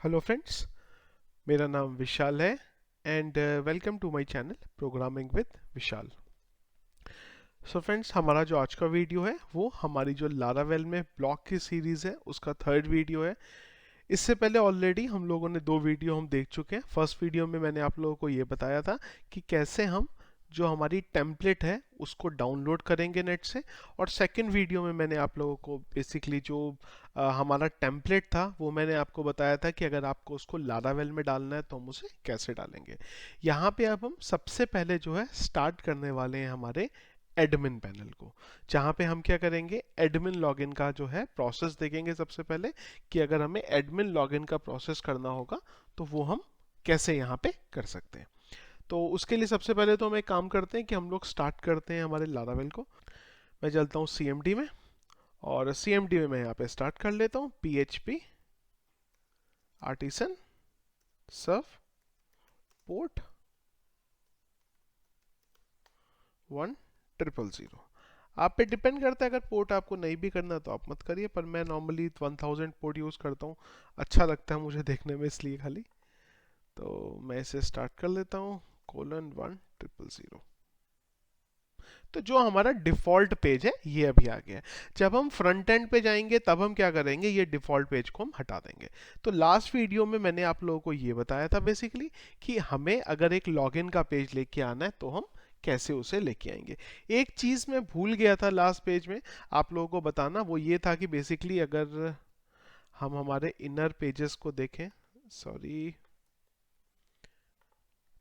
Hello friends, मेरा नाम विशाल है and welcome to my channel programming with Vishal. So friends, हमारा जो आज का वीडियो है वो हमारी जो लारावेल में ब्लॉक की सीरीज़ है उसका थर्ड वीडियो है। इससे पहले ऑलरेडी हम लोगों ने दो वीडियो हम देख चुके हैं। फर्स्ट वीडियो में मैंने आप लोगों को ये बताया था कि कैसे हम जो हमारी टेम्पलेट है उसको डाउनलोड करेंगे नेट से, और सेकंड वीडियो में मैंने आप लोगों को बेसिकली जो हमारा टेम्पलेट था वो मैंने आपको बताया था कि अगर आपको उसको लारावेल में डालना है तो हम उसे कैसे डालेंगे। यहाँ पे अब हम सबसे पहले जो है स्टार्ट करने वाले हैं हमारे एडमिन पैनल को, जहाँ पे हम क्या करेंगे, एडमिन लॉगिन का जो है प्रोसेस देखेंगे सबसे पहले कि अगर हमें एडमिन लॉगिन का प्रोसेस करना होगा तो वो हम कैसे यहाँ पे कर सकते हैं। तो उसके लिए सबसे पहले तो हम एक काम करते हैं कि हम लोग स्टार्ट करते हैं हमारे लारावेल को। मैं चलता हूँ CMD में, और CMD में मैं यहाँ पे स्टार्ट कर लेता हूँ PHP आर्टिसन सर्व पोर्ट 1000। आप पे डिपेंड करता है, अगर पोर्ट आपको नहीं भी करना तो आप मत करिए, पर मैं नॉर्मली 1000 पोर्ट यूज़ करता हूँ। अच्छा लगता है मुझे देखने में, इसलिए खाली। तो मैं इसे स्टार्ट कर लेता हूँ :1000। तो जो हमारा डिफॉल्ट पेज है ये अभी आ गया है। जब हम फ्रंट एंड पे जाएंगे तब हम क्या करेंगे, ये डिफॉल्ट पेज को हम हटा देंगे। तो लास्ट वीडियो में मैंने आप लोगों को ये बताया था बेसिकली कि हमें अगर एक लॉगिन का पेज लेके आना है तो हम कैसे उसे लेके आएंगे। एक चीज मैं भूल गया था लास्ट पेज में आप लोगों को बताना, वो ये था कि बेसिकली अगर हम हमारे इनर पेजेस को देखें, सॉरी,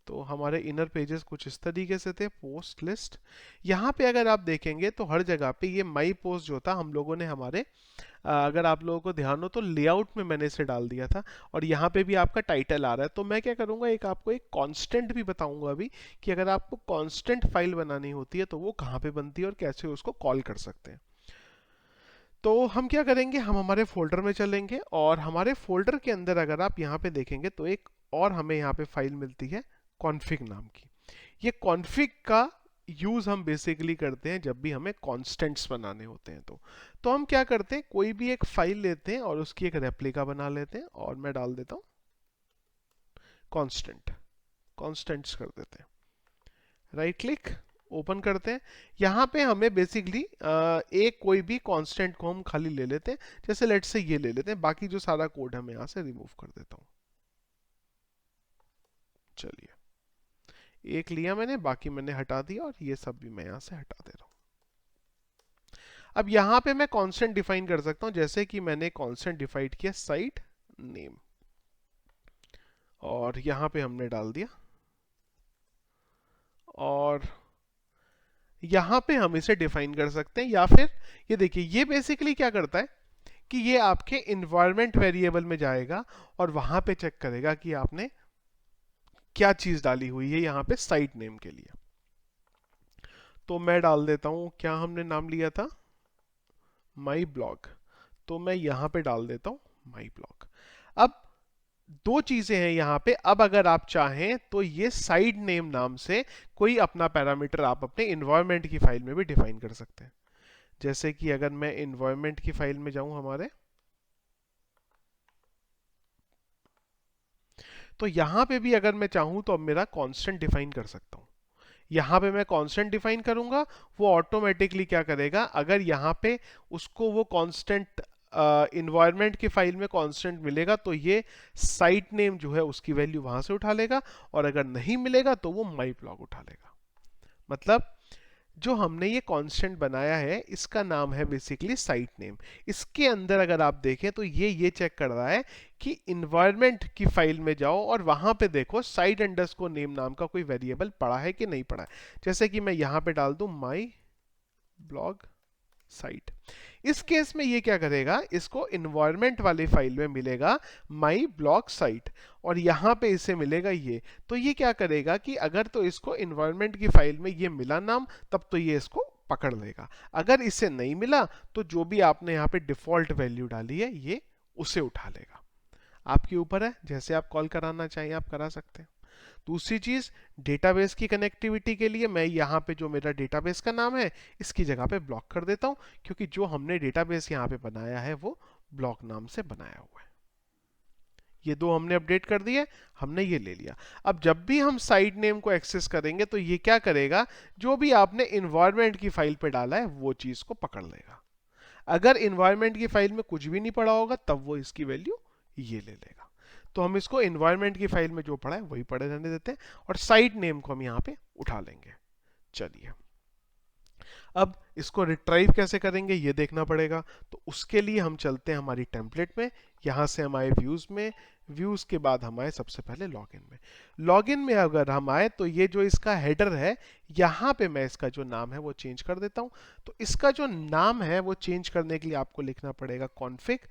तो हमारे इनर पेजेस कुछ इस तरीके से थे। पोस्ट लिस्ट, यहाँ पे अगर आप देखेंगे तो हर जगह पे ये माई पोस्ट जो था हम लोगों ने हमारे अगर आप लोगों को ध्यान हो तो लेआउट में मैंने इसे डाल दिया था, और यहाँ पे भी आपका टाइटल आ रहा है। तो मैं क्या करूँगा, एक आपको एक कांस्टेंट भी बताऊंगा अभी कि अगर आपको कांस्टेंट फाइल बनानी होती है तो वो कहाँ पे बनती है और कैसे उसको कॉल कर सकते हैं। तो हम क्या करेंगे, हम हमारे फोल्डर में चलेंगे, और हमारे फोल्डर के अंदर अगर आप यहाँ पे देखेंगे तो एक और हमें यहाँ पे फाइल मिलती है कॉन्फ़िग नाम की। ये कॉन्फ़िग का यूज हम बेसिकली करते हैं जब भी हमें कॉन्स्टेंट्स बनाने होते हैं। तो हम क्या करते हैं, कोई भी एक फाइल लेते हैं और उसकी एक रेप्लिका बना लेते हैं, और मैं डाल देता हूँ कॉन्स्टेंट, कॉन्स्टेंट्स कर देते हैं। राइट क्लिक, ओपन करते हैं। यहाँ पे हमें बेसिकली एक कोई भी कांस्टेंट को हम खाली ले लेते हैं, जैसे लेट से ये ले लेते हैं। बाकी जो सारा कोड है मैं यहाँ से रिमूव कर देता हूँ। चलिए, एक लिया मैंने, बाकी मैंने हटा दिया, और ये सब भी मैं यहाँ से हटा दे रहा हूँ। अब यहाँ पे मैं कांस्टेंट डिफाइन कर सकता हूँ, जैसे कि मैंने कांस्टेंट डिफाइन किया साइट नेम, और यहाँ पे हमने डाल दिया, और यहाँ पे हम इसे डिफाइन कर सकते हैं। या फिर ये देखिए, ये बेसिकली क्या करता है कि ये आपके इन्वायरमेंट वेरिएबल में जाएगा और वहां पे चेक करेगा कि आपने क्या चीज डाली हुई है यहाँ पे साइट नेम के लिए। तो मैं डाल देता हूँ, क्या हमने नाम लिया था, माई ब्लॉग। तो मैं यहाँ पे डाल देता हूँ माई ब्लॉग। अब दो चीजें हैं यहाँ पे। अब अगर आप चाहें तो ये साइड नेम नाम से कोई अपना पैरामीटर आप अपने इन्वायरमेंट की फाइल में भी डिफाइन कर सकते हैं। जैसे कि अगर मैं इन्वायरमेंट की फाइल में जाऊं हमारे, तो यहाँ पे भी अगर मैं चाहूँ तो अब मेरा कांस्टेंट डिफाइन कर सकता हूँ। यहाँ पे मैं कांस्टेंट डिफाइन करूंगा, वो ऑटोमेटिकली क्या करेगा, अगर यहाँ पे उसको वो कांस्टेंट इन्वायरमेंट की फाइल में कांस्टेंट मिलेगा तो ये साइट नेम जो है उसकी वैल्यू वहां से उठा लेगा, और अगर नहीं मिलेगा तो वो माई ब्लॉग उठा लेगा। मतलब जो हमने ये कांस्टेंट बनाया है इसका नाम है बेसिकली साइट नेम। इसके अंदर अगर आप देखें तो ये चेक कर रहा है कि इन्वायरमेंट की फाइल में जाओ और वहां पे देखो साइट अंडरस्कोर नेम नाम का कोई वेरिएबल पड़ा है कि नहीं पड़ा है। जैसे कि मैं यहां पे डाल दूं माई ब्लॉग साइट। इस केस में ये क्या करेगा, इसको इन्वायरमेंट वाली फाइल में मिलेगा माई ब्लॉग साइट, और यहां पे इसे मिलेगा ये। तो ये क्या करेगा कि अगर तो इसको इन्वायरमेंट की फाइल में ये मिला नाम, तब तो ये इसको पकड़ लेगा। अगर इसे नहीं मिला तो जो भी आपने यहाँ पे डिफॉल्ट वैल्यू डाली है ये उसे उठा लेगा। आपके ऊपर है, जैसे आप कॉल कराना चाहिए आप करा सकते हैं। दूसरी चीज, डेटाबेस की कनेक्टिविटी के लिए मैं यहाँ पे जो मेरा डेटाबेस का नाम है इसकी जगह पे ब्लॉक कर देता हूँ, क्योंकि जो हमने डेटाबेस यहाँ पे बनाया है वो ब्लॉक नाम से बनाया हुआ है। ये दो हमने अपडेट कर दिए, हमने ये ले लिया। अब जब भी हम साइट नेम को एक्सेस करेंगे तो ये क्या करेगा, जो भी आपने इन्वायरमेंट की फाइल पे डाला है वो चीज को पकड़ लेगा। अगर इन्वायरमेंट की फाइल में कुछ भी नहीं पड़ा होगा तब वो इसकी वैल्यू ये ले लेगा। तो हम इसको इन्वायरमेंट की फाइल में जो पड़ा है वही पड़े रहने देते हैं, और साइट नेम को हम यहाँ पे उठा लेंगे। चलिए, अब इसको रिट्राइव कैसे करेंगे ये देखना पड़ेगा। तो उसके लिए हम चलते हैं हमारी टेम्पलेट में, यहाँ से हम आए व्यूज में, व्यूज के बाद हम आए सबसे पहले लॉगिन में। लॉगिन में अगर हम आए तो ये जो इसका हेडर है, यहाँ पे मैं इसका जो नाम है वो चेंज कर देता हूँ। तो इसका जो नाम है वो चेंज करने के लिए आपको लिखना पड़ेगा कॉन्फिग।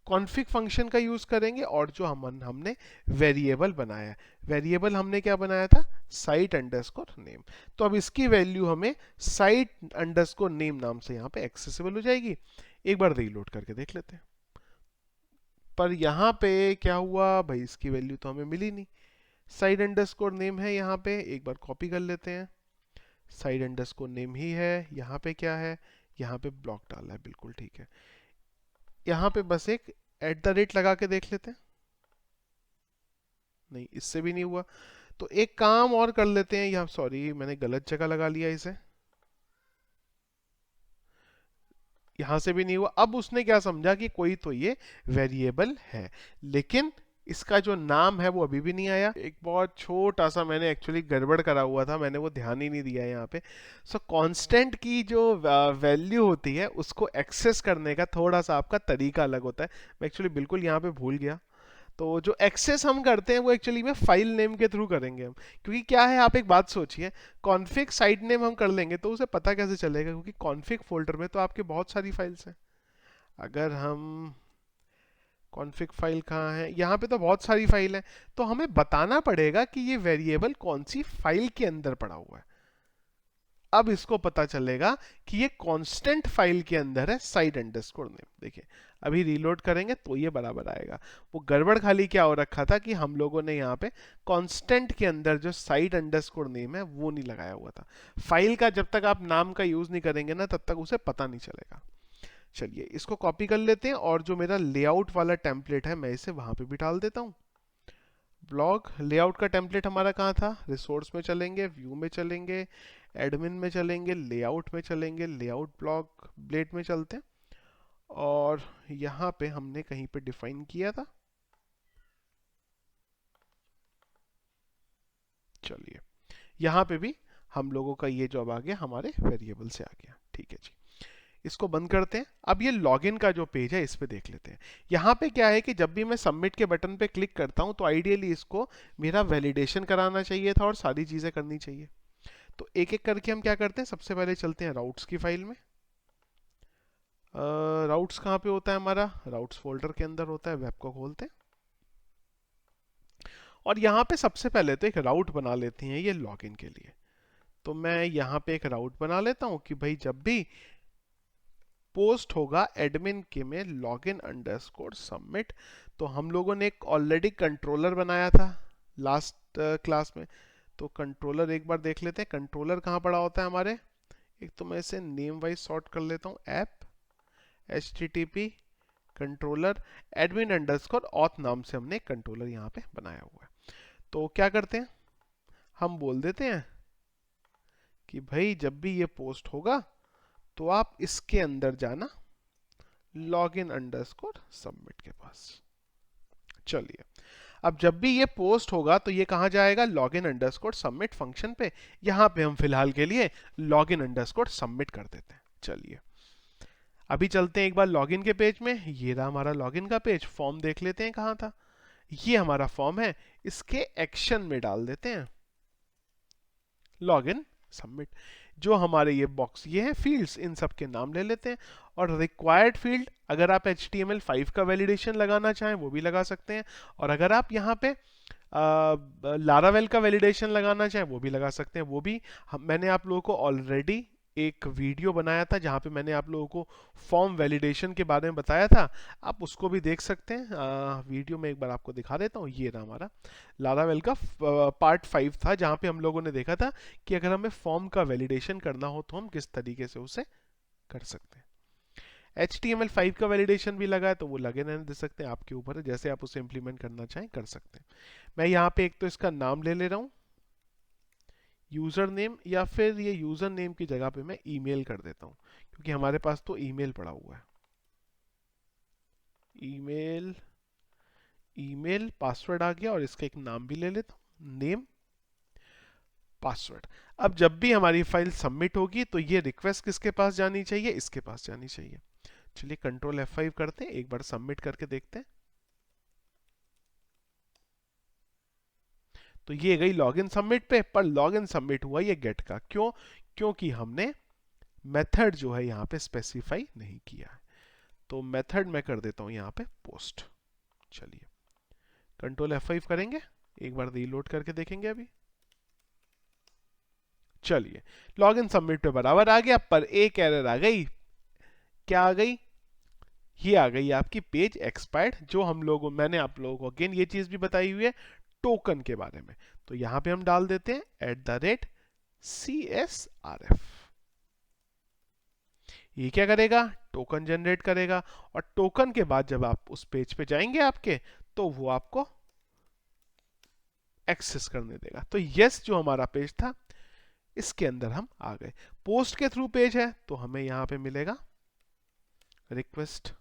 कॉन्फिग फंक्शन का यूज करेंगे, और जो हमने वेरिएबल बनाया है, वेरिएबल हमने क्या बनाया था, साइट अंडरस्कोर नेम। तो अब इसकी वैल्यू हमें साइट अंडरस्कोर नेम नाम से यहाँ पे एक्सेसिबल हो जाएगी। एक बार रीलोड करके देख लेते हैं। पर यहाँ पे क्या हुआ भाई, इसकी वैल्यू तो हमें मिली नहीं। साइट अंडरस्कोर नेम है यहाँ पे, एक बार कॉपी कर लेते हैं। साइट अंडरस्कोर नेम ही है, यहाँ पे क्या है, यहाँ पे ब्लॉक डाला है, बिल्कुल ठीक है। यहाँ पे बस एक @ लगा के देख लेते हैं। नहीं, इससे भी नहीं हुआ। तो एक काम और कर लेते हैं, यहाँ सॉरी मैंने गलत जगह लगा लिया इसे, यहां से भी नहीं हुआ। अब उसने क्या समझा कि कोई तो ये वेरिएबल है, लेकिन इसका जो नाम है वो अभी भी नहीं आया। एक बहुत छोटा सा मैंने एक्चुअली गड़बड़ करा हुआ था, मैंने वो ध्यान ही नहीं दिया यहाँ पे। सो कांस्टेंट की जो वैल्यू होती है उसको एक्सेस करने का थोड़ा सा आपका तरीका अलग होता है। मैं एक्चुअली बिल्कुल यहाँ पे भूल गया। तो जो एक्सेस हम करते हैं वो एक्चुअली में फाइल नेम के थ्रू करेंगे हम, क्योंकि क्या है, आप एक बात सोचिए, कॉन्फिग साइट नेम हम कर लेंगे तो उसे पता कैसे चलेगा, क्योंकि कॉन्फिग फोल्डर में तो आपके बहुत सारी फाइल्स हैं। अगर हम कॉन्फिग फाइल कहाँ है, यहाँ पे तो बहुत सारी फाइल है, तो हमें बताना पड़ेगा कि ये वेरिएबल कौन सी फाइल के अंदर पड़ा हुआ है। अब इसको पता चलेगा कि ये कांस्टेंट फाइल के अंदर है, साइट अंडरस्कोर नेम। देखिए, अभी रीलोड करेंगे तो ये बराबर आएगा। वो गड़बड़ खाली क्या हो रखा था कि हम लोगों ने यहाँ पे कांस्टेंट के अंदर जो साइट अंडरस्कोर नेम है वो नहीं लगाया हुआ था। फाइल का जब तक आप नाम का यूज नहीं करेंगे ना तब तक उसे पता नहीं चलेगा। चलिए, इसको कॉपी कर लेते हैं, और जो मेरा लेआउट वाला टेम्पलेट है मैं इसे वहां पे भी डाल देता हूँ। ब्लॉग लेआउट का टेम्पलेट हमारा कहाँ था, रिसोर्स में चलेंगे, व्यू में चलेंगे, एडमिन में चलेंगे, लेआउट में चलेंगे, लेआउट ब्लॉक ब्लेड में चलते हैं, और यहाँ पे हमने कहीं पे डिफाइन किया था। चलिए, यहाँ पे भी हम लोगों का ये जॉब आ गया, हमारे वेरिएबल से आ गया। ठीक है जी, इसको बंद करते हैं। अब ये लॉगिन का जो पेज है इस पे देख लेते हैं। यहाँ पे क्या है कि जब भी मैं सबमिट के बटन पे क्लिक करता हूँ तो आइडियली इसको मेरा वैलिडेशन कराना चाहिए था और सारी चीजें करनी चाहिए। तो एक एक करके हम क्या करते हैं, सबसे पहले चलते हैं राउट्स की फाइल में। राउट्स कहाँ पे होता है हमारा, राउट्स फोल्डर के अंदर होता है। वेब को खोलते हैं, और यहाँ पे सबसे पहले तो एक राउट बना लेते हैं ये लॉगिन के लिए। तो मैं यहाँ पे एक राउट बना लेता हूँ कि भाई जब भी पोस्ट होगा एडमिन के में लॉगिन अंडरस्कोर सबमिट, तो हम लोगों ने एक ऑलरेडी कंट्रोलर बनाया था लास्ट क्लास में। तो कंट्रोलर एक बार देख लेते हैं, कंट्रोलर कहाँ पड़ा होता है हमारे। एक तो मैं इसे नेम वाइज सॉर्ट कर लेता हूँ, app http controller admin underscore auth नाम से हमने कंट्रोलर यहाँ पे बनाया हुआ है। तो क्या करते हैं, हम बोल देते हैं कि भाई जब भी ये पोस्ट होगा तो आप इसके अंदर जाना, लॉगिन अंडरस्कोर सबमिट के पास। चलिए, अब जब भी ये पोस्ट होगा तो ये कहाँ जाएगा, लॉगिन अंडरस्कोर सबमिट फंक्शन पे। यहाँ पे हम फिलहाल के लिए लॉगिन अंडरस्कोर सबमिट कर देते हैं। चलिए, अभी चलते हैं एक बार लॉगिन के पेज में। ये रहा हमारा लॉगिन का पेज। फॉर्म देख लेते हैं कहाँ था, ये हमारा फॉर्म है, इसके एक्शन में डाल देते हैं लॉगिन सबमिट। जो हमारे ये बॉक्स ये है फील्ड्स, इन सब के नाम ले लेते हैं, और रिक्वायर्ड फील्ड अगर आप HTML5 का वैलिडेशन लगाना चाहें वो भी लगा सकते हैं, और अगर आप यहाँ पे लारावेल का वैलिडेशन लगाना चाहें वो भी लगा सकते हैं। वो भी मैंने आप लोगों को ऑलरेडी एक वीडियो बनाया था जहाँ पे मैंने आप लोगों को फॉर्म वैलिडेशन के बारे में बताया था, आप उसको भी देख सकते हैं। वीडियो में एक बार आपको दिखा देता हूँ। ये रहा हमारा लारावेल का पार्ट 5 था, जहाँ पे हम लोगों ने देखा था कि अगर हमें फॉर्म का वैलिडेशन करना हो तो हम किस तरीके से उसे कर सकते हैं। HTML5 का वैलिडेशन भी लगा है तो वो लगे रहने दे सकते हैं, आपके ऊपर है, जैसे आप उसे इंप्लीमेंट करना चाहें कर सकते हैं। मैं यहाँ पे एक तो इसका नाम ले ले रहा हूँ यूजर नेम, या फिर ये यूजर नेम की जगह पे मैं ईमेल कर देता हूँ, क्योंकि हमारे पास तो ईमेल पड़ा हुआ है। ईमेल, ईमेल पासवर्ड आ गया, और इसका एक नाम भी ले लेता हूँ, नेम पासवर्ड। अब जब भी हमारी फाइल सबमिट होगी तो ये रिक्वेस्ट किसके पास जानी चाहिए, इसके पास जानी चाहिए। चलिए कंट्रोल F5 करते हैं, एक बार सबमिट करके देखते हैं। तो ये गई लॉगिन सबमिट पे, पर लॉगिन सबमिट हुआ ये गेट का, क्यों? क्योंकि हमने मेथड जो है यहाँ पे स्पेसिफाई नहीं किया है। तो मेथड मैं कर देता हूँ यहाँ पे पोस्ट। चलिए कंट्रोल F5 करेंगे, एक बार रीलोड करके देखेंगे अभी। चलिए लॉगिन सबमिट पे बराबर आ गया, पर एक एरर आ गई। क्या आ गई? ये आ गई आपकी पेज एक्सपायर्ड, जो हम लोगों मैंने आप लोगों को अगेन ये चीज भी बताई हुई है टोकन के बारे में। तो यहां पे हम डाल देते हैं @CSRF। ये क्या करेगा? टोकन जनरेट करेगा, और टोकन के बाद जब आप उस पेज पे जाएंगे आपके, तो वो आपको एक्सेस करने देगा। तो यस, जो हमारा पेज था इसके अंदर हम आ गए। पोस्ट के थ्रू पेज है तो हमें यहां पे मिलेगा रिक्वेस्ट।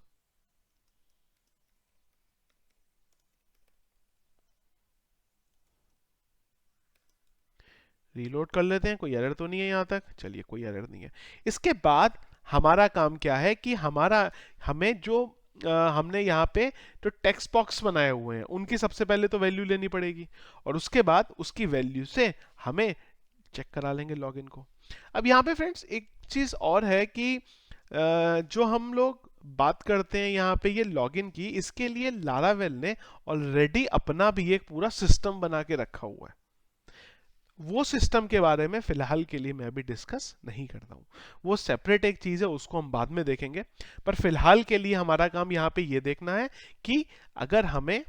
रीलोड कर लेते हैं, कोई एरर तो नहीं है यहाँ तक। चलिए कोई एरर नहीं है। इसके बाद हमारा काम क्या है कि हमें जो हमने यहाँ पे जो टेक्स्ट बॉक्स बनाए हुए हैं उनकी सबसे पहले तो वैल्यू लेनी पड़ेगी, और उसके बाद उसकी वैल्यू से हमें चेक करा लेंगे लॉगिन को। अब यहाँ पे फ्रेंड्स एक चीज और है कि जो हम लोग बात करते हैं यहाँ पे ये लॉगिन की, इसके लिए लारावेल ने ऑलरेडी अपना भी एक पूरा सिस्टम बना के रखा हुआ है। वो सिस्टम के बारे में फिलहाल के लिए मैं अभी डिस्कस नहीं करता हूँ, वो सेपरेट एक चीज़ है, उसको हम बाद में देखेंगे। पर फिलहाल के लिए हमारा काम यहाँ पे ये देखना है कि अगर हमें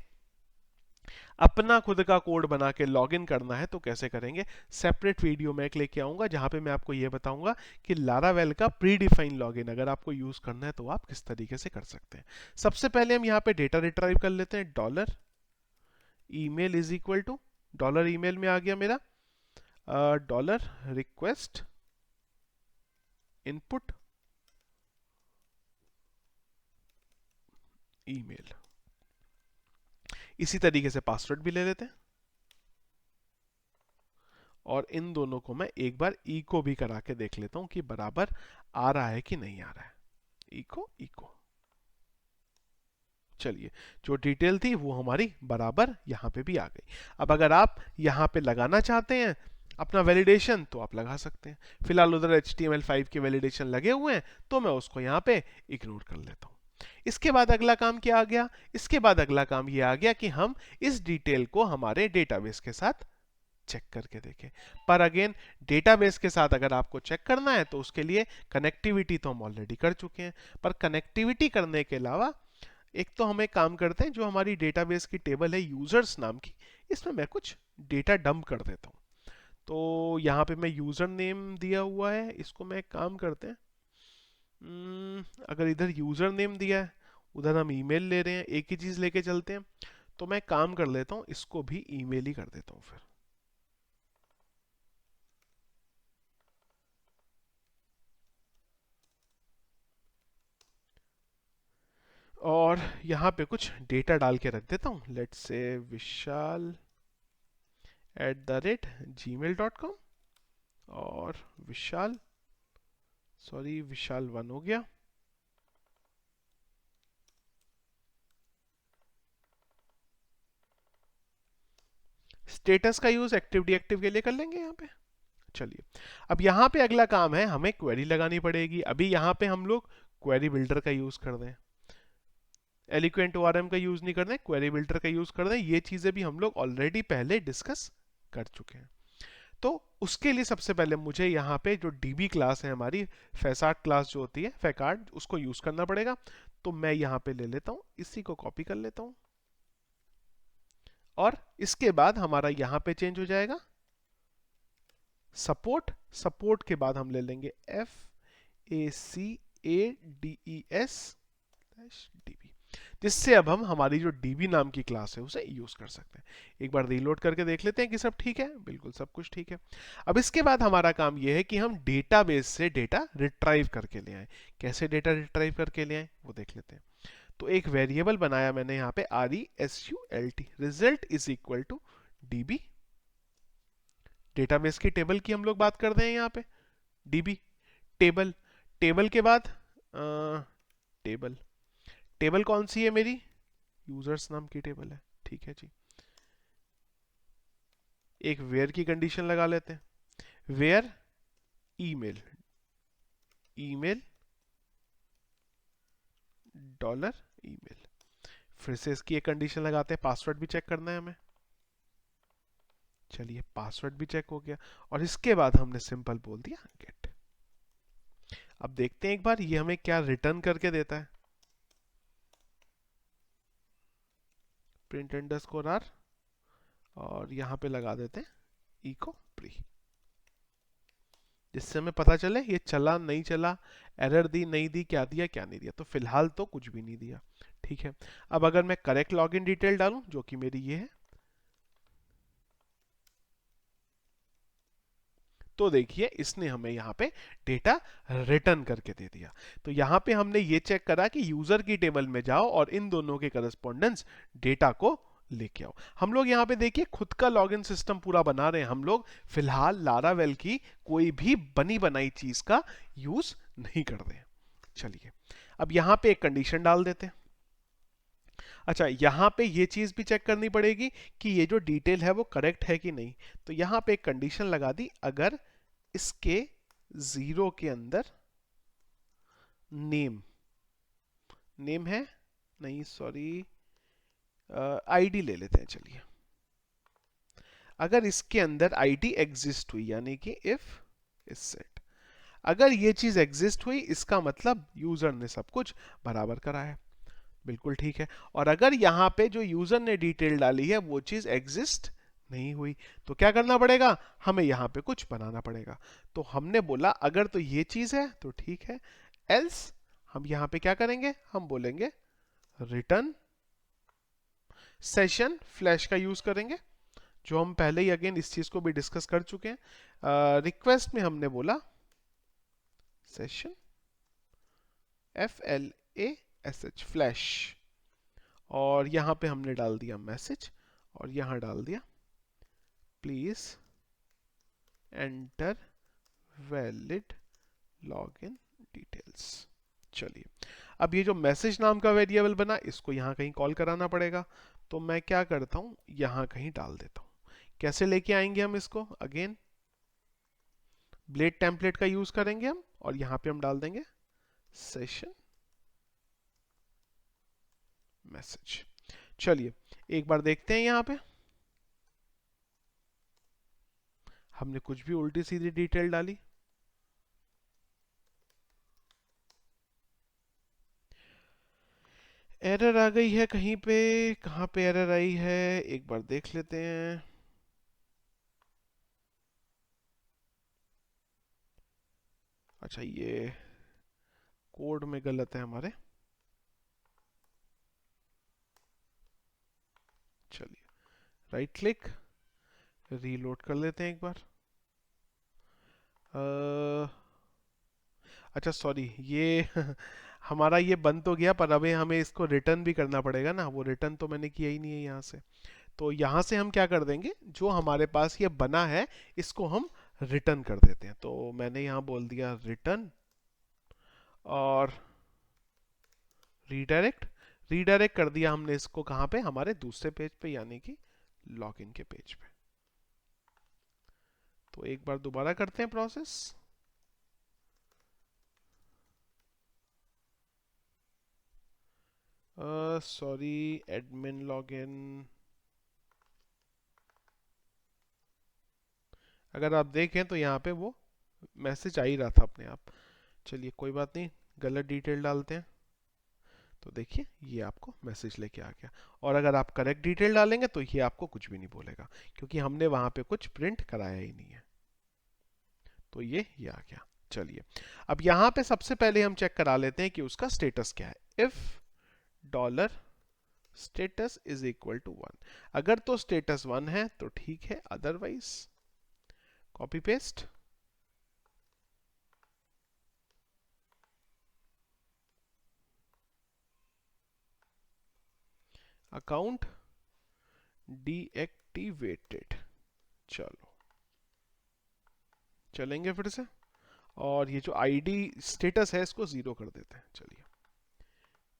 अपना खुद का कोड बना के लॉगिन करना है तो कैसे करेंगे। सेपरेट वीडियो मैं एक लेके आऊंगा जहां पे मैं आपको ये बताऊंगा कि लारावेल का प्री डिफाइन लॉगिन अगर आपको यूज करना है तो आप किस तरीके से कर सकते हैं। सबसे पहले हम यहाँ पे डेटा रिट्राइव कर लेते हैं। Dollar email is equal to, dollar email में आ गया मेरा डॉलर रिक्वेस्ट इनपुट ईमेल। इसी तरीके से पासवर्ड भी ले लेते हैं, और इन दोनों को मैं एक बार इको भी करा के देख लेता हूं कि बराबर आ रहा है कि नहीं आ रहा है। Echo echo. चलिए जो डिटेल थी वो हमारी बराबर यहां पे भी आ गई। अब अगर आप यहां पे लगाना चाहते हैं अपना वैलिडेशन तो आप लगा सकते हैं। फिलहाल उधर HTML5 के वैलिडेशन लगे हुए हैं तो मैं उसको यहाँ पे इग्नोर कर लेता हूँ। इसके बाद अगला काम क्या आ गया? इसके बाद अगला काम ये आ गया कि हम इस डिटेल को हमारे डेटाबेस के साथ चेक करके देखें। पर अगेन डेटाबेस के साथ अगर आपको चेक करना है तो उसके लिए कनेक्टिविटी तो हम ऑलरेडी कर चुके हैं। पर कनेक्टिविटी करने के अलावा एक तो हम एक काम करते हैं, जो हमारी डेटाबेस की टेबल है यूजर्स नाम की, इसमें मैं कुछ डेटा डंप कर देता हूँ। तो यहाँ पे मैं यूजर नेम दिया हुआ है, इसको मैं एक काम करते हैं, अगर इधर यूजर नेम दिया है उधर हम ईमेल ले रहे हैं, एक ही चीज लेके चलते हैं। तो मैं काम कर लेता हूँ, इसको भी ईमेल ही कर देता हूँ फिर। और यहाँ पे कुछ डेटा डाल के रख देता हूँ, लेट्स से vishal@gmail.com, और विशाल, सॉरी विशाल1 हो गया। स्टेटस का यूज एक्टिव डीएक्टिव के लिए कर लेंगे यहाँ पे। चलिए अब यहाँ पे अगला काम है, हमें क्वेरी लगानी पड़ेगी। अभी यहाँ पे हम लोग क्वेरी बिल्डर का यूज कर दें, एलिक्वेंट ORM का यूज नहीं कर दें, क्वेरी बिल्डर का यूज कर दें। ये चीजें भी हम लोग ऑलरेडी पहले डिस्कस कर चुके हैं। तो उसके लिए सबसे पहले मुझे यहाँ पे जो DB क्लास है हमारी, फैसार्ट क्लास जो होती है, फैकार्ट, उसको यूज करना पड़ेगा। तो मैं यहाँ पे ले लेता हूँ, इसी को कॉपी कर लेता हूँ, और इसके बाद हमारा यहाँ पे चेंज हो जाएगा सपोर्ट। सपोर्ट के बाद हम ले लेंगे FACART ADES-DB, जिससे अब हम हमारी जो DB नाम की क्लास है उसे यूज कर सकते हैं। एक बार रीलोड करके देख लेते हैं कि सब ठीक है। बिल्कुल सब कुछ ठीक है। अब इसके बाद हमारा काम यह है कि हम डेटाबेस से डेटा रिट्राइव करके ले आए। कैसे डेटा रिट्राइव करके ले आए वो देख लेते हैं। तो एक वेरिएबल बनाया मैंने यहाँ पे RESULT, result is equal to DB। Database की टेबल की हम लोग बात कर रहे हैं यहाँ पे, DB टेबल। टेबल के बाद टेबल, टेबल कौन सी है मेरी, यूजर्स नाम की टेबल है। ठीक है जी। एक वेयर की कंडीशन लगा लेते हैं, where email, email dollar email. फिर से इसकी एक कंडीशन लगाते हैं, पासवर्ड भी चेक करना है हमें। चलिए पासवर्ड भी चेक हो गया, और इसके बाद हमने सिंपल बोल दिया गेट। अब देखते हैं एक बार ये हमें क्या रिटर्न करके देता है। प्रिंट अंडरस्कोर आर, और यहां पे लगा देते हैं इको प्री, जिससे हमें पता चले ये चला नहीं चला, एरर दी नहीं दी, क्या दिया क्या नहीं दिया। तो फिलहाल तो कुछ भी नहीं दिया। ठीक है। अब अगर मैं करेक्ट लॉगिन डिटेल डालूं, जो कि मेरी ये है, तो देखिए इसने हमें यहाँ पे डेटा रिटर्न करके दे दिया। तो यहाँ पे हमने ये चेक करा कि यूजर की टेबल में जाओ और इन दोनों के करस्पॉन्डेंस डेटा को लेके आओ। हम लोग यहाँ पे देखिए खुद का लॉगिन सिस्टम पूरा बना रहे हैं। हम लोग फिलहाल लारावेल की कोई भी बनी बनाई चीज का यूज नहीं कर रहे हैं। चलिए अब यहाँ पे एक कंडीशन डाल देते हैं। अच्छा, यहाँ पे ये चीज भी चेक करनी पड़ेगी कि ये जो डिटेल है वो करेक्ट है कि नहीं। तो यहाँ पे एक कंडीशन लगा दी, अगर इसके 0 के अंदर नेम, नेम है नहीं, सॉरी, आईडी ले लेते हैं। चलिए अगर इसके अंदर आईडी एग्जिस्ट हुई, यानी कि इफ इज सेट, अगर ये चीज एग्जिस्ट हुई, इसका मतलब यूजर ने सब कुछ बराबर करा है। बिल्कुल ठीक है। और अगर यहाँ पे जो यूजर ने डिटेल डाली है वो चीज एग्जिस्ट नहीं हुई, तो क्या करना पड़ेगा, हमें यहाँ पे कुछ बनाना पड़ेगा। तो हमने बोला अगर तो ये चीज है तो ठीक है, एल्स हम यहाँ पे क्या करेंगे, हम बोलेंगे रिटर्न सेशन फ्लैश का यूज करेंगे, जो हम पहले ही अगेन इस चीज को भी डिस्कस कर चुके हैं। रिक्वेस्ट में हमने बोला सेशन FLASH फ्लैश, और यहां पे हमने डाल दिया मैसेज, और यहां डाल दिया please enter valid login details. चलिए अब ये जो मैसेज नाम का वेरिएबल बना, इसको यहां कहीं कॉल कराना पड़ेगा। तो मैं क्या करता हूं, यहां कहीं डाल देता हूं। कैसे लेके आएंगे हम इसको, अगेन ब्लेड टेम्पलेट का यूज करेंगे हम, और यहां पे हम डाल देंगे सेशन मैसेज। चलिए एक बार देखते हैं, यहां पे हमने कुछ भी उल्टी सीधी डिटेल डाली, एरर आ गई है कहीं पे। कहां पे एरर आई है एक बार देख लेते हैं। अच्छा, ये कोड में गलत है हमारे। चलिए राइट क्लिक, रीलोड कर लेते हैं एक बार। अच्छा सॉरी, ये हमारा ये बंद तो गया, पर अभी हमें इसको रिटर्न भी करना पड़ेगा ना, वो रिटर्न तो मैंने किया ही नहीं है यहाँ से। तो यहाँ से हम क्या कर देंगे, जो हमारे पास ये बना है इसको हम रिटर्न कर देते हैं। तो मैंने यहाँ बोल दिया रिटर्न, और रीडायरेक्ट, रीडायरेक्ट कर दिया हमने इसको कहाँ पे, हमारे दूसरे पेज पे, यानी कि लॉगिन के पेज पे। तो एक बार दोबारा करते हैं प्रोसेस। सॉरी, एडमिन लॉगिन, अगर आप देखें तो यहाँ पे वो मैसेज आ ही रहा था अपने आप। चलिए कोई बात नहीं, गलत डिटेल डालते हैं। तो देखिए ये आपको मैसेज लेके आ गया, और अगर आप करेक्ट डिटेल डालेंगे तो ये आपको कुछ भी नहीं बोलेगा, क्योंकि हमने वहां पे कुछ प्रिंट कराया ही नहीं है। तो ये आ गया। चलिए, अब यहां पे सबसे पहले हम चेक करा लेते हैं कि उसका स्टेटस क्या है। If dollar status is equal to 1, अगर तो स्टेटस 1 है तो ठीक है, otherwise copy paste, account deactivated. चलो चलेंगे फिर से, और ये जो आईडी स्टेटस है इसको 0 कर देते हैं। चलिए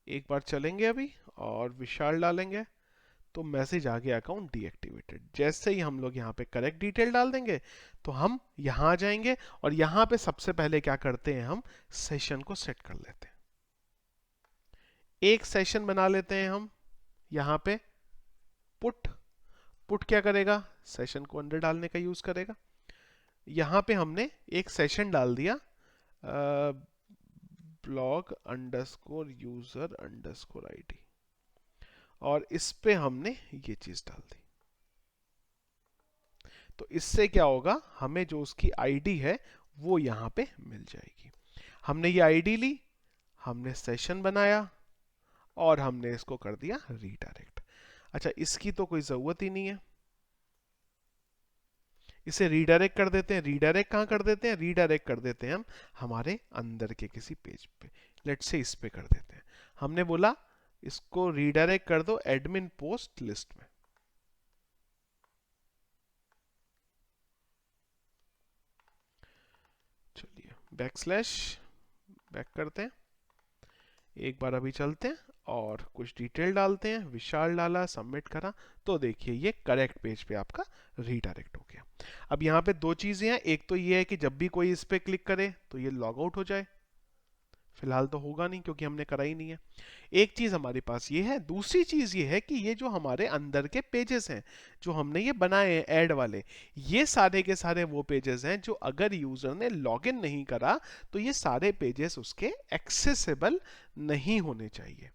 एक बार चलेंगे अभी और विशाल डालेंगे तो मैसेज आ गया अकाउंट डीएक्टिवेटेड। जैसे ही हम लोग यहाँ पे करेक्ट डिटेल डाल देंगे तो हम यहाँ आ जाएंगे, और यहाँ पे सबसे पहले क्या करते हैं, हम सेशन को सेट कर लेते हैं। एक सेशन बना लेते हैं हम यहाँ पे, पुट। पुट क्या करेगा, सेशन को अंदर डालने का यूज करेगा। यहाँ पे हमने एक सेशन डाल दिया, blog underscore user underscore ID, और इस पे हमने ये चीज डाल दी। तो इससे क्या होगा, हमें जो उसकी आईडी है वो यहाँ पे मिल जाएगी। हमने ये आईडी ली, हमने सेशन बनाया, और हमने इसको कर दिया रीडायरेक्ट। अच्छा, इसकी तो कोई जरूरत ही नहीं है, इसे रीडायरेक्ट कर देते हैं। रीडायरेक्ट कहाँ कर देते हैं, रीडायरेक्ट कर देते हैं हम हमारे अंदर के किसी पेज पे। लेट्स से इस पे कर देते हैं। हमने बोला इसको रीडायरेक्ट कर दो एडमिन पोस्ट लिस्ट में। चलिए बैकस्लैश बैक करते हैं, एक बार अभी चलते हैं और कुछ डिटेल डालते हैं। विशाल डाला, सबमिट करा, तो देखिए ये करेक्ट पेज पे आपका रीडायरेक्ट हो गया। अब यहाँ पे दो चीजें हैं, एक तो ये है कि जब भी कोई इस पे क्लिक करे तो ये लॉग आउट हो जाए। फिलहाल तो होगा नहीं क्योंकि हमने करा ही नहीं है। एक चीज हमारे पास ये है, दूसरी चीज ये है कि ये जो हमारे अंदर के पेजेस हैं जो हमने ये बनाए हैं ऐड वाले, ये सारे के सारे वो पेजेस हैं जो अगर यूजर ने लॉगिन नहीं करा तो ये सारे पेजेस उसके एक्सेसिबल नहीं होने चाहिए।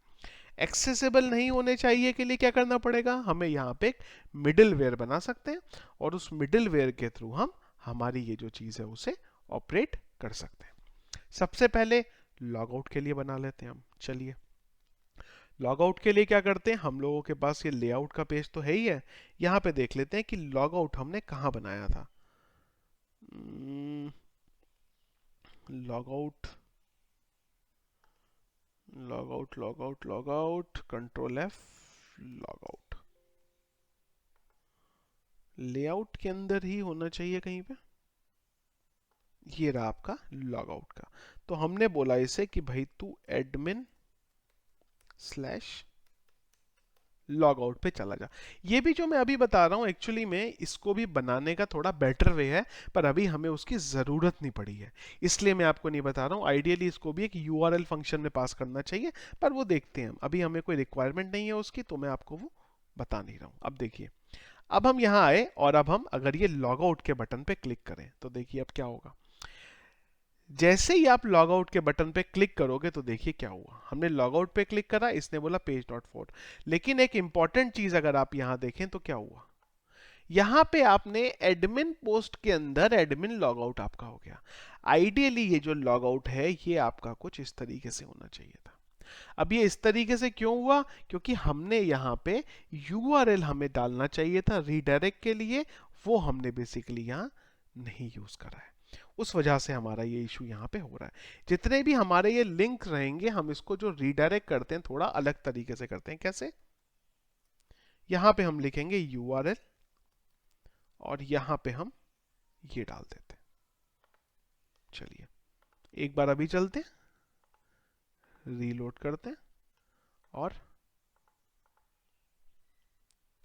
एक्सेसिबल नहीं होने चाहिए के लिए क्या करना पड़ेगा, हमें यहाँ पे एक मिडिल वेयर बना सकते हैं, और उस मिडिल वेयर के थ्रू हम हमारी ये जो चीज है उसे ऑपरेट कर सकते हैं। सबसे पहले लॉग आउट के लिए बना लेते हैं हम। चलिए लॉग आउट के लिए क्या करते हैं, हम लोगों के पास ये लेआउट का पेज तो है ही है। यहाँ पे देख लेते हैं कि लॉग आउट हमने कहाँ बनाया था। Log out log out log out log out, control F, log out. Layout के अंदर ही होना चाहिए कहीं पे। ये रहा आपका लॉग आउट का। तो हमने बोला इसे कि भाई तू एडमिन स्लैश लॉग आउट पे चला जा। ये भी जो मैं अभी बता रहा हूँ एक्चुअली में इसको भी बनाने का थोड़ा बेटर वे है, पर अभी हमें उसकी जरूरत नहीं पड़ी है, इसलिए मैं आपको नहीं बता रहा हूँ। आइडियली इसको भी एक यूआरएल फंक्शन में पास करना चाहिए, पर वो देखते हैं, अभी हमें कोई रिक्वायरमेंट नहीं है उसकी, तो मैं आपको वो बता नहीं रहा हूँ। अब देखिए, अब हम यहाँ आए और अब हम अगर ये लॉग आउट के बटन पे क्लिक करें तो देखिए अब क्या होगा। जैसे ही आप लॉग आउट के बटन पे क्लिक करोगे तो देखिए क्या हुआ। हमने लॉग आउट पे क्लिक करा, इसने बोला पेज डॉट फोर, लेकिन एक इंपॉर्टेंट चीज अगर आप यहां देखें तो क्या हुआ, यहां पे आपने एडमिन पोस्ट के अंदर एडमिन लॉग आउट आपका हो गया। आइडियली ये जो लॉग आउट है ये आपका कुछ इस तरीके से होना चाहिए था। अब ये इस तरीके से क्यों हुआ, क्योंकि हमने यहाँ पे यूआरएल हमें डालना चाहिए था रीडायरेक्ट के लिए, वो हमने बेसिकली यहाँ नहीं यूज करा है, उस वजह से हमारा ये इशू यहाँ पे हो रहा है। जितने भी हमारे ये लिंक रहेंगे हम इसको जो रीडायरेक्ट करते हैं थोड़ा अलग तरीके से करते हैं। कैसे, यहाँ पे हम लिखेंगे यूआरएल और यहाँ पे हम ये डाल देते हैं। चलिए एक बार अभी चलते हैं, रीलोड करते हैं और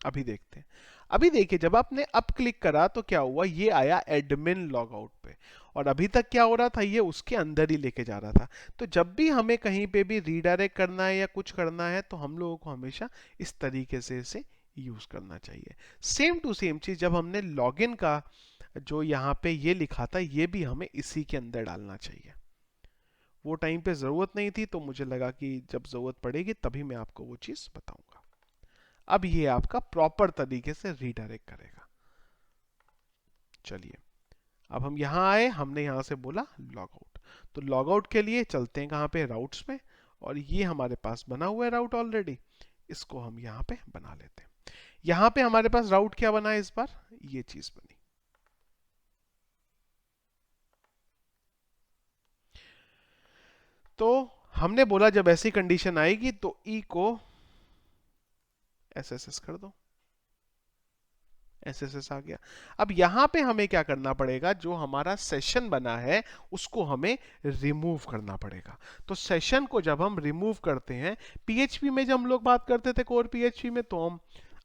अभी देखते हैं। अभी देखिए जब आपने अप क्लिक करा तो क्या हुआ, ये आया एडमिन लॉग आउट पे, और अभी तक क्या हो रहा था, ये उसके अंदर ही लेके जा रहा था। तो जब भी हमें कहीं पे भी रीडायरेक्ट करना है या कुछ करना है तो हम लोगों को हमेशा इस तरीके से इसे यूज करना चाहिए। सेम टू सेम चीज जब हमने लॉगिन का जो यहाँ पे ये लिखा था ये भी हमें इसी के अंदर डालना चाहिए। वो टाइम पे जरूरत नहीं थी, तो मुझे लगा कि जब जरूरत पड़ेगी तभी मैं आपको वो चीज बताऊंगा। अब ये आपका प्रॉपर तरीके से रीडायरेक्ट करेगा। चलिए अब हम यहाँ आए, हमने यहाँ से बोला लॉग आउट। तो लॉग आउट के लिए चलते हैं कहाँ पे, राउट्स में, और ये हमारे पास बना हुआ है राउट ऑलरेडी, इसको हम यहाँ पे बना लेते हैं। यहाँ पे हमारे पास राउट क्या बना है इस बार, ये चीज बनी। तो हमने बोला जब ऐसी कंडीशन आएगी तो ई को एसएसएस कर दो, एसएसएस आ गया। अब यहां पे हमें क्या करना पड़ेगा, जो हमारा सेशन बना है उसको हमें रिमूव करना पड़ेगा। तो सेशन को जब हम रिमूव करते हैं, पीएचपी में जब हम लोग बात करते थे कोर पीएचपी में, तो हम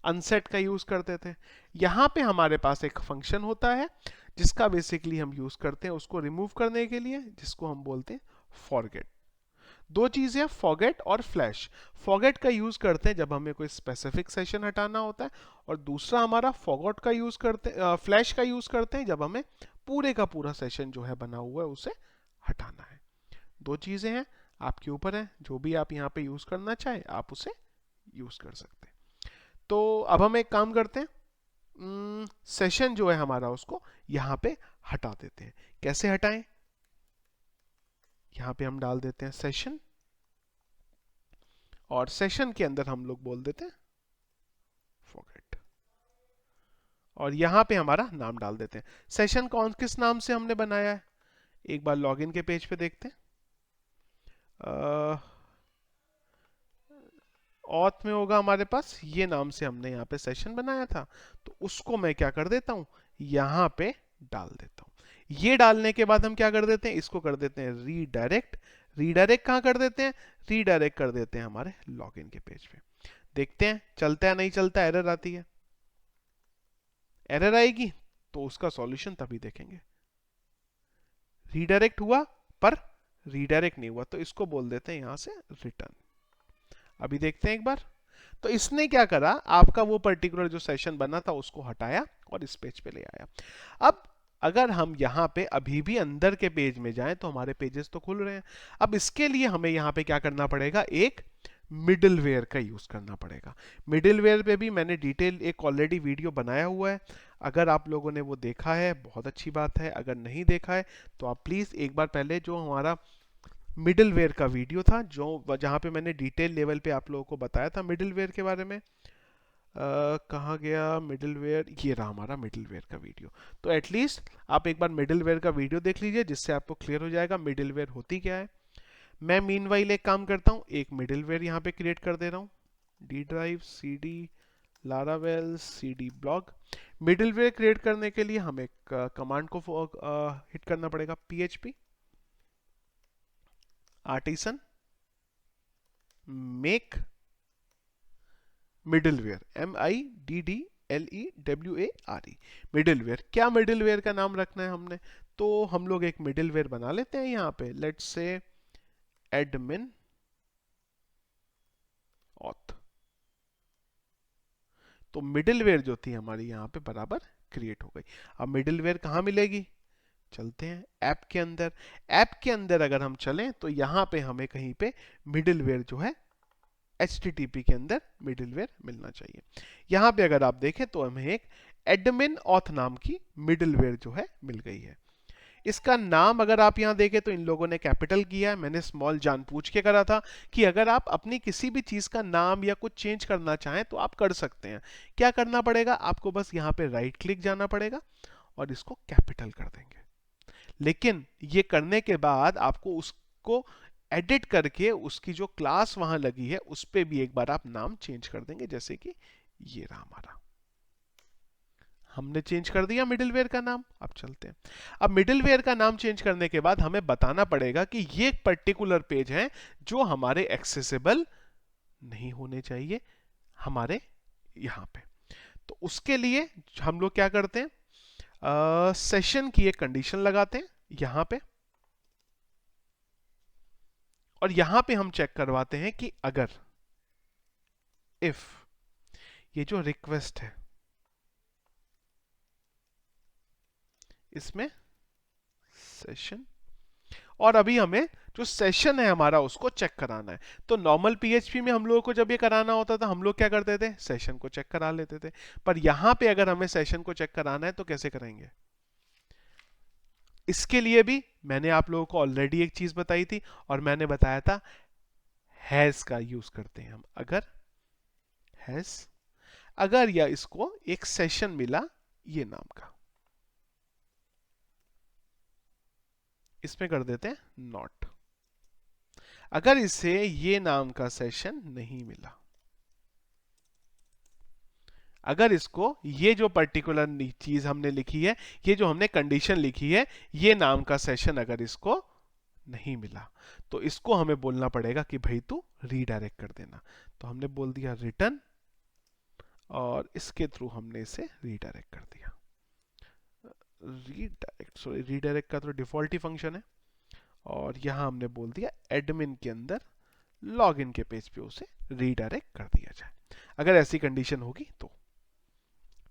अनसेट का यूज करते थे। यहां पे हमारे पास एक फंक्शन होता है जिसका बेसिकली हम यूज करते हैं उसको रिमूव करने के लिए, जिसको हम बोलते हैं फॉरगेट। दो चीजें, फॉरगेट और फ्लैश। फॉरगेट का यूज करते हैं जब हमें कोई स्पेसिफिक सेशन हटाना होता है, और दूसरा हमारा फॉरगॉट का यूज करते हैं, फ्लैश का यूज करते हैं जब हमें पूरे का पूरा सेशन जो है बना हुआ है उसे हटाना है। दो चीजें हैं, आपके ऊपर है, जो भी आप यहाँ पे यूज करना चाहे आप उसे यूज कर सकते हैं। तो अब हम एक काम करते हैं, सेशन जो है हमारा उसको यहाँ पे हटा देते हैं। कैसे हटाएं, यहाँ पे हम डाल देते हैं सेशन, और सेशन के अंदर हम लोग बोल देते हैं फॉरगेट, और यहां पे हमारा नाम डाल देते हैं। सेशन कौन किस नाम से हमने बनाया है, एक बार लॉगिन के पेज पे देखते हैं। ऑथ में होगा हमारे पास, ये नाम से हमने यहाँ पे सेशन बनाया था, तो उसको मैं क्या कर देता हूं, यहां पे डाल देता हूं। ये डालने के बाद हम क्या कर देते हैं, इसको कर देते हैं रीडायरेक्ट। रीडायरेक्ट कहां कर देते हैं, रीडायरेक्ट कर देते हैं हमारे लॉगिन के पेज पे। देखते हैं चलता है नहीं चलता, एरर आती है। एरर आएगी तो उसका सॉल्यूशन तभी देखेंगे। रीडायरेक्ट हुआ पर रीडायरेक्ट नहीं हुआ, तो इसको बोल देते हैं यहां से रिटर्न। अभी देखते हैं एक बार। तो इसने क्या करा, आपका वो पर्टिकुलर जो सेशन बना था उसको हटाया और इस पेज पे ले आया। अब अगर हम यहाँ पे अभी भी अंदर के पेज में जाएं तो हमारे पेजेस तो खुल रहे हैं। अब इसके लिए हमें यहाँ पे क्या करना पड़ेगा, एक मिडिलवेयर का यूज करना पड़ेगा। मिडिलवेयर पे भी मैंने डिटेल एक ऑलरेडी वीडियो बनाया हुआ है, अगर आप लोगों ने वो देखा है बहुत अच्छी बात है, अगर नहीं देखा है तो आप प्लीज एक बार पहले जो हमारा मिडिलवेयर का वीडियो था, जो जहां पे मैंने डिटेल लेवल पे आप लोगों को बताया था मिडिलवेयर के बारे में, कहाँ गया मिडिलवेयर, ये रहा हमारा मिडिलवेयर का वीडियो। तो एटलीस्ट आप एक बार मिडिलवेयर का वीडियो देख लीजिए, जिससे आपको क्लियर हो जाएगा मिडिलवेयर होती क्या है। मैं मीनवाइल एक काम करता हूँ, एक मिडिलवेयर यहाँ पे क्रिएट कर दे रहा हूँ, D drive C D Laravel C D blog. Middleware create करने के लिए हमें कमांड को हिट करना पड़ेगा, PHP artisan make middleware, MIDDLEWARE middleware. क्या मिडिलवेयर का नाम रखना है हमने, तो हम लोग एक मिडिलवेयर बना लेते हैं यहाँ पे, लेट्स से एडमिन ऑथ। तो मिडिलवेयर जो थी हमारी यहाँ पे बराबर क्रिएट हो गई। अब मिडिलवेयर कहाँ मिलेगी, चलते हैं ऐप के अंदर। ऐप के अंदर अगर हम चलें तो यहाँ पे हमें कहीं पे मिडिलवेयर जो है HTTP के अंदर मिडिलवेयर मिलना चाहिए। यहाँ पे अगर आप देखें तो हमें एक एडमिन ऑथ नाम की मिडिलवेयर जो है मिल गई है। इसका नाम अगर आप यहाँ देखें तो इन लोगों ने कैपिटल किया है, मैंने स्मॉल जानबूझ के करा था कि अगर आप अपनी किसी भी चीज का नाम या कुछ चेंज करना चाहें तो आप कर सकते हैं। क्या करना पड़ेगा, आपको बस यहाँ पे राइट क्लिक जाना पड़ेगा और इसको कैपिटल कर देंगे। लेकिन ये करने के बाद आपको उसको एडिट करके उसकी जो क्लास वहां लगी है उस पे भी एक बार आप नाम चेंज कर देंगे, जैसे कि ये रहा हमारा, हमने चेंज कर दिया मिडिलवेयर का नाम। अब चलते हैं, अब मिडिलवेयर का नाम चेंज करने के बाद हमें बताना पड़ेगा कि ये एक पर्टिकुलर पेज है जो हमारे एक्सेसिबल नहीं होने चाहिए हमारे यहां पे। तो उसके लिए हम लोग क्या करते हैं, सेशन की एक कंडीशन लगाते हैं यहां पे, और यहां पे हम चेक करवाते हैं कि अगर इफ ये जो रिक्वेस्ट है इसमें सेशन, और अभी हमें जो सेशन है हमारा उसको चेक कराना है। तो नॉर्मल PHP में हम लोगों को जब ये कराना होता था हम लोग क्या करते थे, सेशन को चेक करा लेते थे। पर यहां पे अगर हमें सेशन को चेक कराना है तो कैसे करेंगे, इसके लिए भी मैंने आप लोगों को ऑलरेडी एक चीज बताई थी, और मैंने बताया था हैज का यूज करते हैं हम। अगर हैज, अगर या इसको एक सेशन मिला ये नाम का, इसमें कर देते हैं नॉट। अगर इसे ये नाम का सेशन नहीं मिला, अगर इसको ये जो पर्टिकुलर चीज हमने लिखी है, ये जो हमने कंडीशन लिखी है, ये नाम का सेशन अगर इसको नहीं मिला, तो इसको हमें बोलना पड़ेगा कि भाई तू रीडायरेक्ट कर देना। तो हमने बोल दिया रिटर्न, और इसके थ्रू हमने इसे रीडायरेक्ट कर दिया। रीडायरेक्ट, सॉरी, रीडायरेक्ट का तो डिफॉल्ट ही फंक्शन है, और यहां हमने बोल दिया एडमिन के अंदर लॉगिन के पेज पे उसे रीडायरेक्ट कर दिया जाए, अगर ऐसी कंडीशन होगी तो।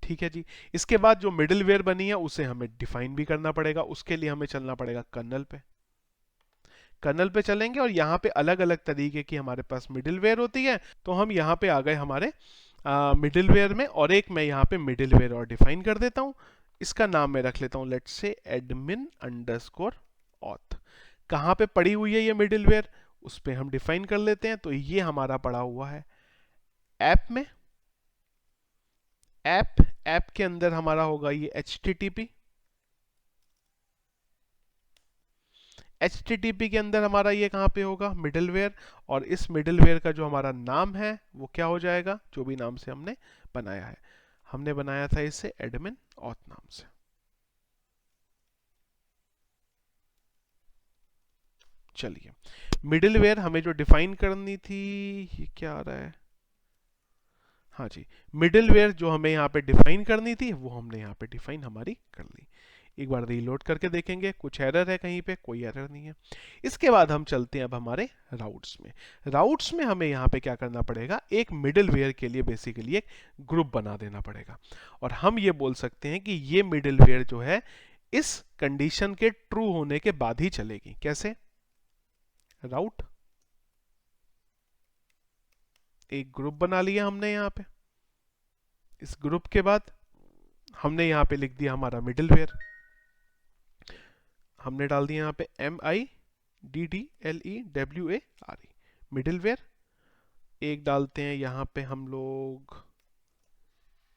ठीक है जी। इसके बाद जो मिडिलवेयर बनी है उसे हमें डिफाइन भी करना पड़ेगा। उसके लिए हमें चलना पड़ेगा कर्नल पे। कर्नल पे चलेंगे और यहाँ पे अलग अलग तरीके की हमारे पास मिडिलवेयर होती है। तो हम यहाँ पे आ गए हमारे मिडिलवेयर में, और एक मैं यहाँ पे मिडिलवेयर और डिफाइन कर देता हूँ। इसका नाम मैं रख लेता हूँ let's say admin underscore auth. कहाँ पे पड़ी हुई है ये मिडिलवेयर, उस पर हम डिफाइन कर लेते हैं। तो ये हमारा पड़ा हुआ है ऐप में। ऐप के अंदर हमारा होगा ये HTTP। HTTP के अंदर हमारा ये कहाँ पे होगा, मिडिलवेयर। और इस मिडिलवेयर का जो हमारा नाम है वो क्या हो जाएगा, जो भी नाम से हमने बनाया है। हमने बनाया था इसे एडमिन ऑथ नाम से। चलिए, मिडिलवेयर हमें जो डिफाइन करनी थी, ये क्या आ रहा है, हाँ जी, मिडिलवेयर जो हमें यहाँ पे डिफाइन करनी थी वो हमने यहाँ पे डिफाइन हमारी कर ली। एक बार रीलोड करके देखेंगे कुछ एरर है कहीं पे, कोई एरर नहीं है। इसके बाद हम चलते हैं अब हमारे राउट्स में। राउट्स में हमें यहाँ पे क्या करना पड़ेगा, एक मिडिलवेयर के लिए बेसिकली एक ग्रुप बना देना पड़ेगा। और हम ये बोल सकते हैं कि ये मिडिलवेयर जो है इस कंडीशन के ट्रू होने के बाद ही चलेगी। कैसे, राउट, एक ग्रुप बना लिया हमने यहाँ पे। इस ग्रुप के बाद हमने यहाँ पे लिख दिया हमारा मिडिलवेयर। हमने डाल दिया यहाँ पे MIDDLEWARE मिडिलवेयर। एक डालते हैं यहाँ पे हम लोग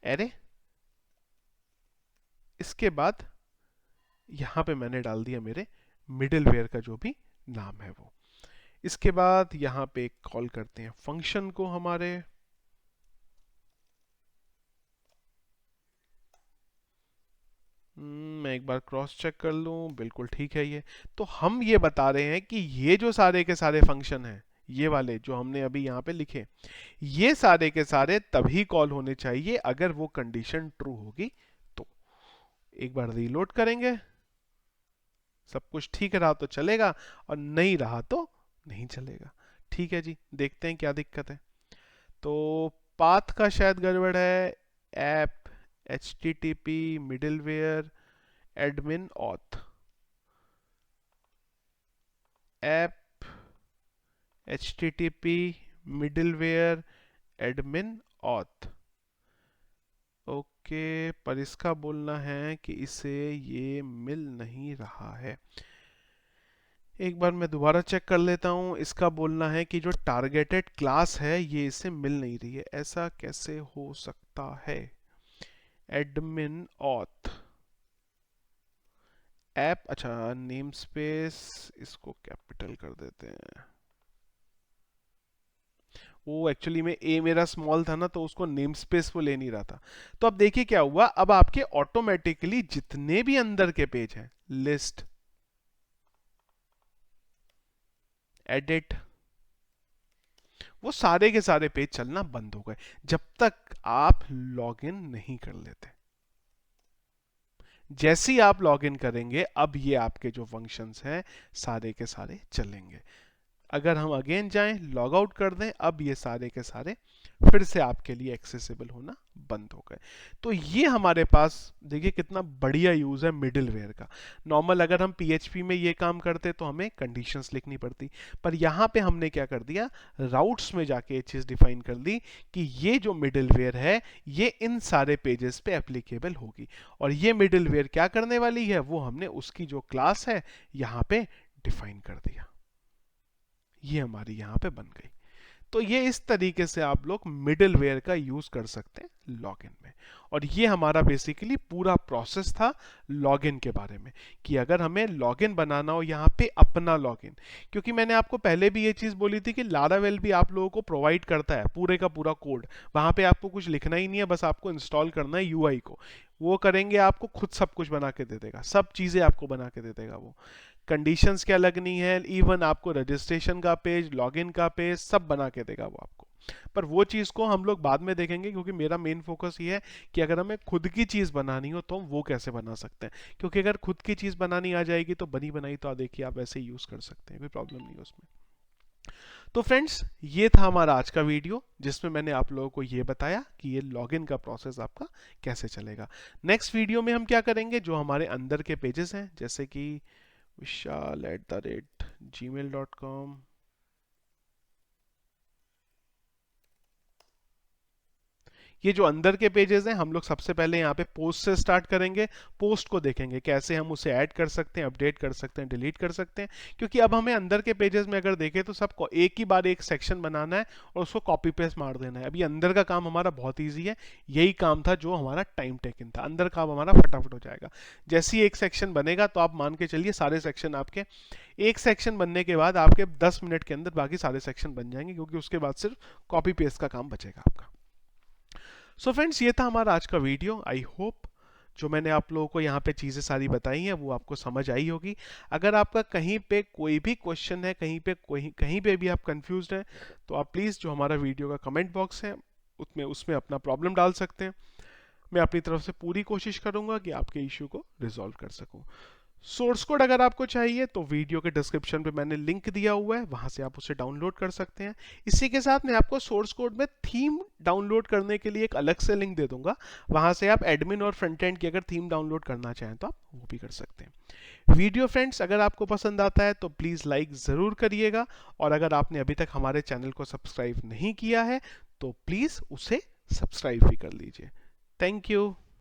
एरे। इसके बाद यहाँ पे मैंने डाल दिया मेरे मिडिलवेयर का जो भी नाम है वो। इसके बाद यहाँ पे कॉल करते हैं फंक्शन को हमारे। मैं एक बार क्रॉस चेक कर लूं, बिल्कुल ठीक है ये। तो हम ये बता रहे हैं कि ये जो सारे के सारे फंक्शन हैं, ये वाले जो हमने अभी यहाँ पे लिखे, ये सारे के सारे तभी कॉल होने चाहिए अगर वो कंडीशन ट्रू होगी तो। एक बार रीलोड करेंगे, सब कुछ ठीक रहा तो चलेगा, और नहीं रहा तो नहीं चलेगा। ठीक है जी, देखते हैं क्या दिक्कत है। तो पाथ का शायद गड़बड़ है। App HTTP middleware admin auth, app HTTP middleware admin auth. Okay, पर इसका बोलना है कि इसे ये मिल नहीं रहा है। एक बार मैं दोबारा चेक कर लेता हूँ। इसका बोलना है कि जो टारगेटेड क्लास है ये इसे मिल नहीं रही है। ऐसा कैसे हो सकता है, एडमिन ऑथ ऐप, अच्छा नेम स्पेस, इसको कैपिटल कर देते हैं। वो एक्चुअली में ए मेरा स्मॉल था ना, तो उसको नेम स्पेस वो ले नहीं रहा था। तो अब देखिए क्या हुआ, अब आपके ऑटोमेटिकली जितने भी अंदर के पेज हैं, लिस्ट, एडिट, वो सारे के सारे पेज चलना बंद हो गए जब तक आप लॉगिन नहीं कर लेते। जैसे ही आप लॉगिन करेंगे, अब ये आपके जो फंक्शंस हैं सारे के सारे चलेंगे। अगर हम अगेन जाएं, लॉग आउट कर दें, अब ये सारे के सारे फिर से आपके लिए एक्सेसिबल होना बंद हो गए। तो ये हमारे पास देखिए कितना बढ़िया यूज है मिडिलवेयर का। नॉर्मल अगर हम पीएचपी में ये काम करते तो हमें कंडीशंस लिखनी पड़ती, पर यहाँ पे हमने क्या कर दिया, राउट्स में जाके ये चीज डिफाइन कर दी कि ये जो मिडिलवेयर है ये इन सारे पेजेस पे एप्लीकेबल होगी, और ये मिडिलवेयर क्या करने वाली है वो हमने उसकी जो क्लास है यहाँ पे डिफाइन कर दिया। ये हमारी यहाँ पे बन गई। तो ये इस तरीके से आप लोग मिडिलवेयर का यूज कर सकते हैं लॉगिन में। और ये हमारा बेसिकली पूरा प्रोसेस था लॉगिन के बारे में, कि अगर हमें लॉगिन बनाना हो यहाँ पे अपना लॉगिन, क्योंकि मैंने आपको पहले भी ये चीज बोली थी कि लारावेल भी आप लोगों को प्रोवाइड करता है पूरे का पूरा कोड, वहां पे आपको कुछ लिखना ही नहीं है, बस आपको इंस्टॉल करना है यूआई को, वो करेंगे आपको खुद सब कुछ बना के दे देगा, सब चीजें आपको बना के दे देगा वो, कंडीशंस क्या लगनी है, इवन आपको रजिस्ट्रेशन का पेज, लॉगिन का पेज सब बना के देगा वो आपको। पर वो चीज़ को हम लोग बाद में देखेंगे, क्योंकि मेरा मेन फोकस ये है कि अगर हमें खुद की चीज़ बनानी हो तो हम वो कैसे बना सकते हैं, क्योंकि अगर खुद की चीज़ बनानी आ जाएगी तो बनी बनाई तो देखिए आप वैसे ही यूज़ कर सकते हैं, कोई प्रॉब्लम नहीं है उसमें। तो फ्रेंड्स ये था हमारा आज का वीडियो, जिसमें मैंने आप लोगों को ये बताया कि ये लॉगिन का प्रोसेस आपका कैसे चलेगा। नेक्स्ट वीडियो में हम क्या करेंगे, जो हमारे अंदर के पेजेस हैं, जैसे कि vishal@gmail.com, ये जो अंदर के पेजेस हैं हम लोग सबसे पहले यहाँ पे पोस्ट से स्टार्ट करेंगे। पोस्ट को देखेंगे कैसे हम उसे ऐड कर सकते हैं, अपडेट कर सकते हैं, डिलीट कर सकते हैं, क्योंकि अब हमें अंदर के पेजेस में अगर देखें तो सबको एक ही बार एक सेक्शन बनाना है और उसको कॉपी पेस्ट मार देना है। अभी अंदर का काम हमारा बहुत ईजी है, यही काम था जो हमारा टाइम टेकिंग था, अंदर काम हमारा फटाफट हो जाएगा। जैसे ही एक सेक्शन बनेगा तो आप मान के चलिए सारे सेक्शन आपके, एक सेक्शन बनने के बाद आपके 10 मिनट के अंदर बाकी सारे सेक्शन बन जाएंगे, क्योंकि उसके बाद सिर्फ कॉपी पेस्ट का काम बचेगा आपका। सो फ्रेंड्स ये था हमारा आज का वीडियो। आई होप जो मैंने आप लोगों को यहाँ पे चीज़ें सारी बताई हैं वो आपको समझ आई होगी। अगर आपका कहीं पे कोई भी क्वेश्चन है, कहीं पे भी आप कंफ्यूज्ड हैं, तो आप प्लीज़ जो हमारा वीडियो का कमेंट बॉक्स है उसमें अपना प्रॉब्लम डाल सकते हैं। मैं अपनी तरफ से पूरी कोशिश करूंगा कि आपके इशू को रिजॉल्व कर सकूं। सोर्स कोड अगर आपको चाहिए तो वीडियो के डिस्क्रिप्शन पे मैंने लिंक दिया हुआ है, वहां से आप उसे डाउनलोड कर सकते हैं। इसी के साथ मैं आपको सोर्स कोड में थीम डाउनलोड करने के लिए एक अलग से लिंक दे दूंगा, वहां से आप एडमिन और फ्रंट एंड की अगर थीम डाउनलोड करना चाहें तो आप वो भी कर सकते हैं। वीडियो फ्रेंड्स अगर आपको पसंद आता है तो प्लीज़ लाइक ज़रूर करिएगा, और अगर आपने अभी तक हमारे चैनल को सब्सक्राइब नहीं किया है तो प्लीज़ उसे सब्सक्राइब भी कर लीजिए। Thank you.